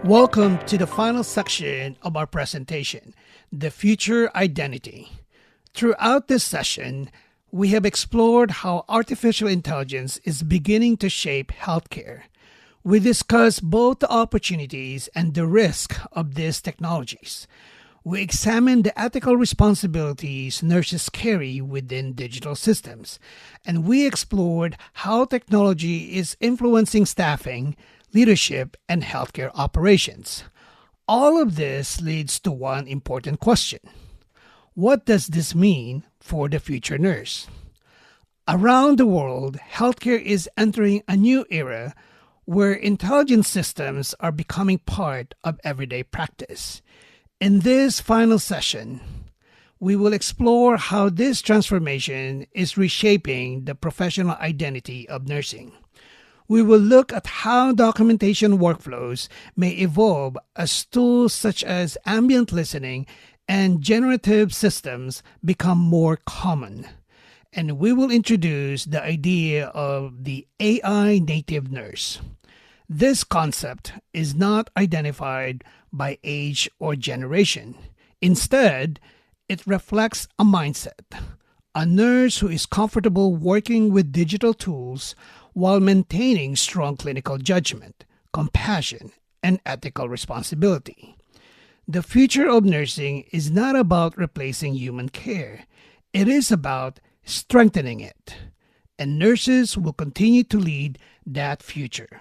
Welcome to the final section of our presentation, The Future Identity. Throughout this session, we have explored how artificial intelligence is beginning to shape healthcare. We discuss both the opportunities and the risk of these technologies. We examine the ethical responsibilities nurses carry within digital systems, and we explored how technology is influencing staffing, leadership, and healthcare operations. All of this leads to one important question. What does this mean for the future nurse? Around the world, healthcare is entering a new era where intelligent systems are becoming part of everyday practice. In this final session, we will explore how this transformation is reshaping the professional identity of nursing. We will look at how documentation workflows may evolve as tools such as ambient listening and generative systems become more common. And we will introduce the idea of the AI native nurse. This concept is not identified by age or generation. Instead, it reflects a mindset. A nurse who is comfortable working with digital tools while maintaining strong clinical judgment, compassion, and ethical responsibility. The future of nursing is not about replacing human care. It is about strengthening it. And nurses will continue to lead that future.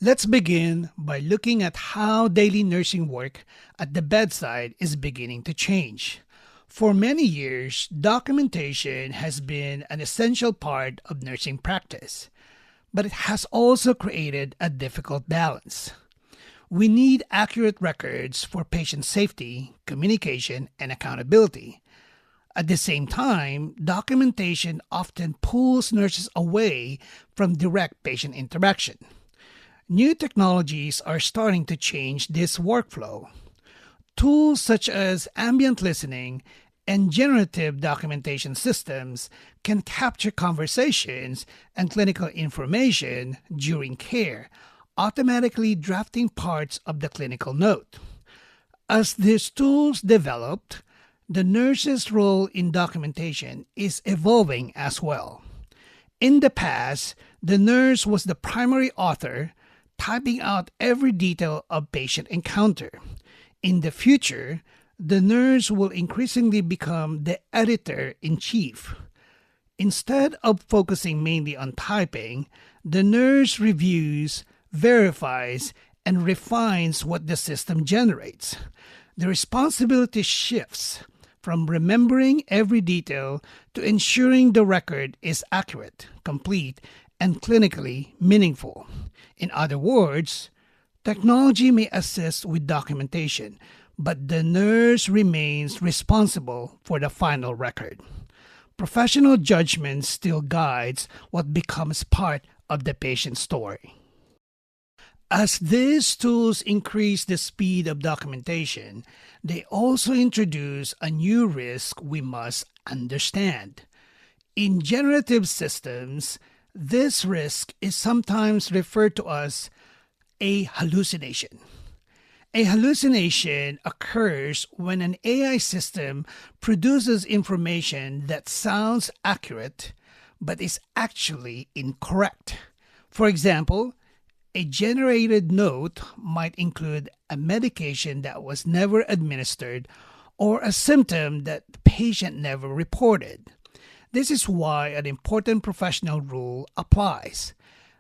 Let's begin by looking at how daily nursing work at the bedside is beginning to change. For many years, documentation has been an essential part of nursing practice, but it has also created a difficult balance. We need accurate records for patient safety, communication, and accountability. At the same time, documentation often pulls nurses away from direct patient interaction. New technologies are starting to change this workflow. Tools such as ambient listening and generative documentation systems can capture conversations and clinical information during care, automatically drafting parts of the clinical note. As these tools developed, the nurse's role in documentation is evolving as well. In the past, the nurse was the primary author, typing out every detail of patient encounter. In the future, the nurse will increasingly become the editor-in-chief. Instead of focusing mainly on typing, the nurse reviews, verifies, and refines what the system generates. The responsibility shifts from remembering every detail to ensuring the record is accurate, complete, and clinically meaningful. In other words, technology may assist with documentation, but the nurse remains responsible for the final record. Professional judgment still guides what becomes part of the patient's story. As these tools increase the speed of documentation, they also introduce a new risk we must understand. In generative systems, this risk is sometimes referred to as a hallucination. A hallucination occurs when an AI system produces information that sounds accurate but is actually incorrect. For example, a generated note might include a medication that was never administered or a symptom that the patient never reported. This is why an important professional rule applies.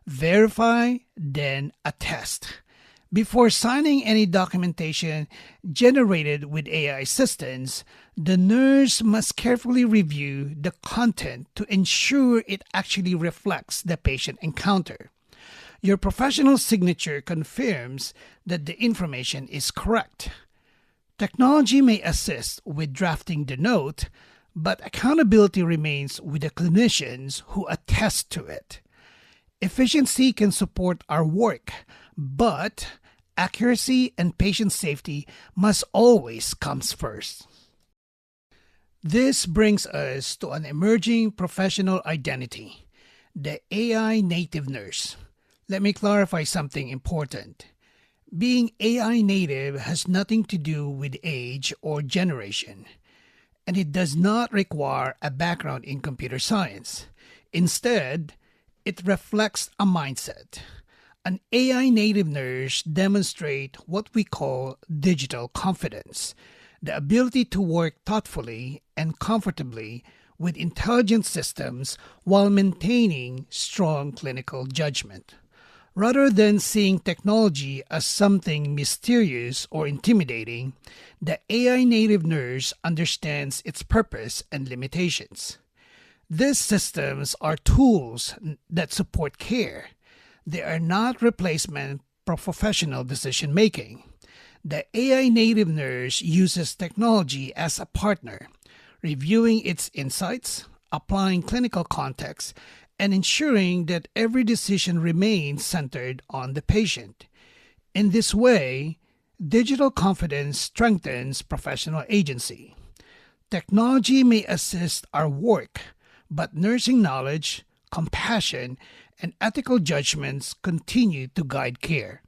Verify, then attest. Before signing any documentation generated with AI assistance, the nurse must carefully review the content to ensure it actually reflects the patient encounter. Your professional signature confirms that the information is correct. Technology may assist with drafting the note, but accountability remains with the clinicians who attest to it. Efficiency can support our work, but accuracy and patient safety must always come first. This brings us to an emerging professional identity, the AI native nurse. Let me clarify something important. Being AI native has nothing to do with age or generation, and it does not require a background in computer science. Instead, it reflects a mindset. An AI native nurse demonstrates what we call digital confidence, the ability to work thoughtfully and comfortably with intelligent systems while maintaining strong clinical judgment. Rather than seeing technology as something mysterious or intimidating, the AI native nurse understands its purpose and limitations. These systems are tools that support care. They are not replacement for professional decision making. The AI native nurse uses technology as a partner, reviewing its insights, applying clinical context, and ensuring that every decision remains centered on the patient. In this way, digital confidence strengthens professional agency. Technology may assist our work, but nursing knowledge, compassion, and ethical judgments continue to guide care.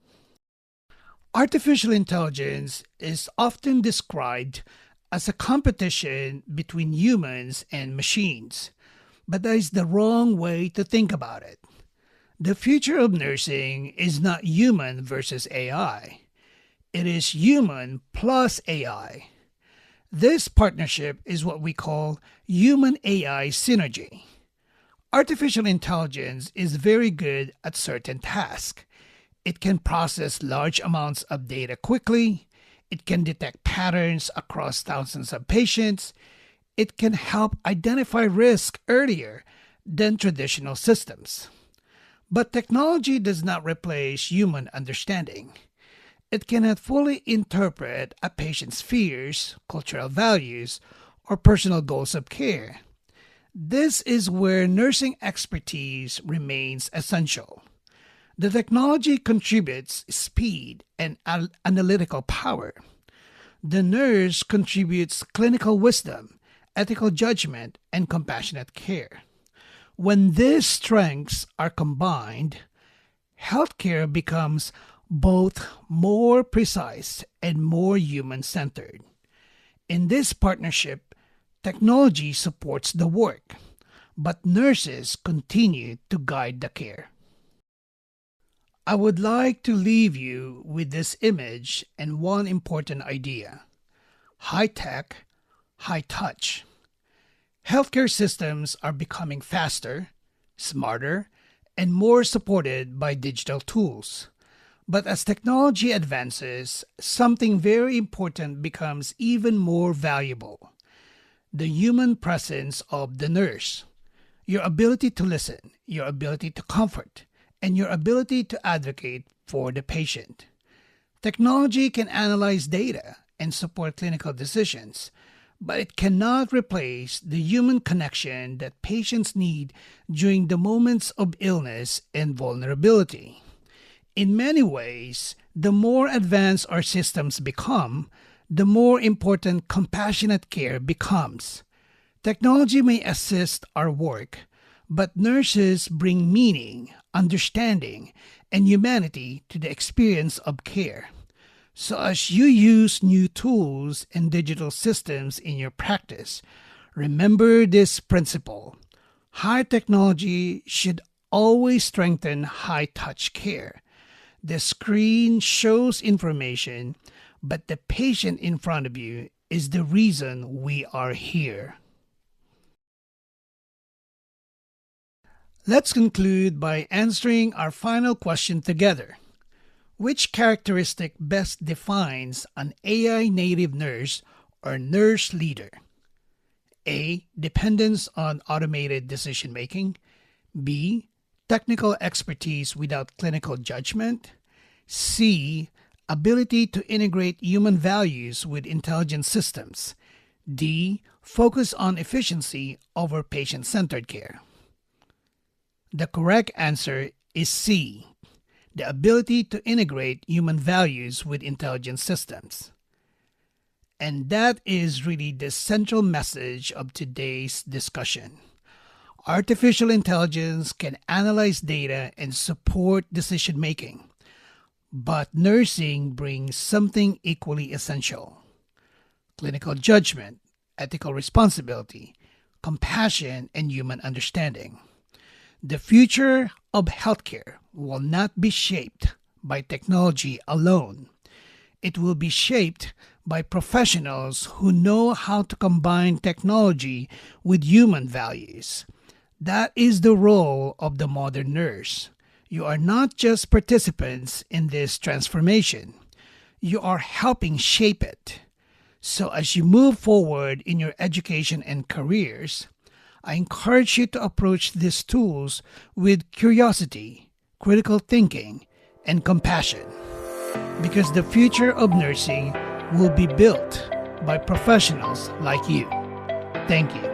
Artificial intelligence is often described as a competition between humans and machines, but that is the wrong way to think about it. The future of nursing is not human versus AI. It is human plus AI. This partnership is what we call human AI synergy. Artificial intelligence is very good at certain tasks. It can process large amounts of data quickly. It can detect patterns across thousands of patients. It can help identify risk earlier than traditional systems. But technology does not replace human understanding. It cannot fully interpret a patient's fears, cultural values, or personal goals of care. This is where nursing expertise remains essential. The technology contributes speed and analytical power. The nurse contributes clinical wisdom, ethical judgment, and compassionate care. When these strengths are combined, healthcare becomes both more precise and more human centered. In this partnership, technology supports the work, but nurses continue to guide the care. I would like to leave you with this image and one important idea: high tech, high touch. Healthcare systems are becoming faster, smarter, and more supported by digital tools. But as technology advances, something very important becomes even more valuable: the human presence of the nurse. Your ability to listen, your ability to comfort, and your ability to advocate for the patient. Technology can analyze data and support clinical decisions, but it cannot replace the human connection that patients need during the moments of illness and vulnerability. In many ways, the more advanced our systems become, the more important compassionate care becomes. Technology may assist our work, but nurses bring meaning, understanding, and humanity to the experience of care. So as you use new tools and digital systems in your practice, remember this principle: high technology should always strengthen high touch care. The screen shows information, but the patient in front of you is the reason we are here. Let's conclude by answering our final question together. Which characteristic best defines an AI native nurse or nurse leader? A. Dependence on automated decision making. B. Technical expertise without clinical judgment. C. Ability to integrate human values with intelligent systems. D. Focus on efficiency over patient centered care. The correct answer is C. The ability to integrate human values with intelligent systems. And that is really the central message of today's discussion. Artificial intelligence can analyze data and support decision making, But nursing brings something equally essential: clinical judgment, ethical responsibility, compassion, and human understanding. The future of healthcare will not be shaped by technology alone. It will be shaped by professionals who know how to combine technology with human values. That is the role of the modern nurse. You are not just participants in this transformation, you are helping shape it. So, as you move forward in your education and careers, I encourage you to approach these tools with curiosity, critical thinking, and compassion. Because the future of nursing will be built by professionals like you. Thank you.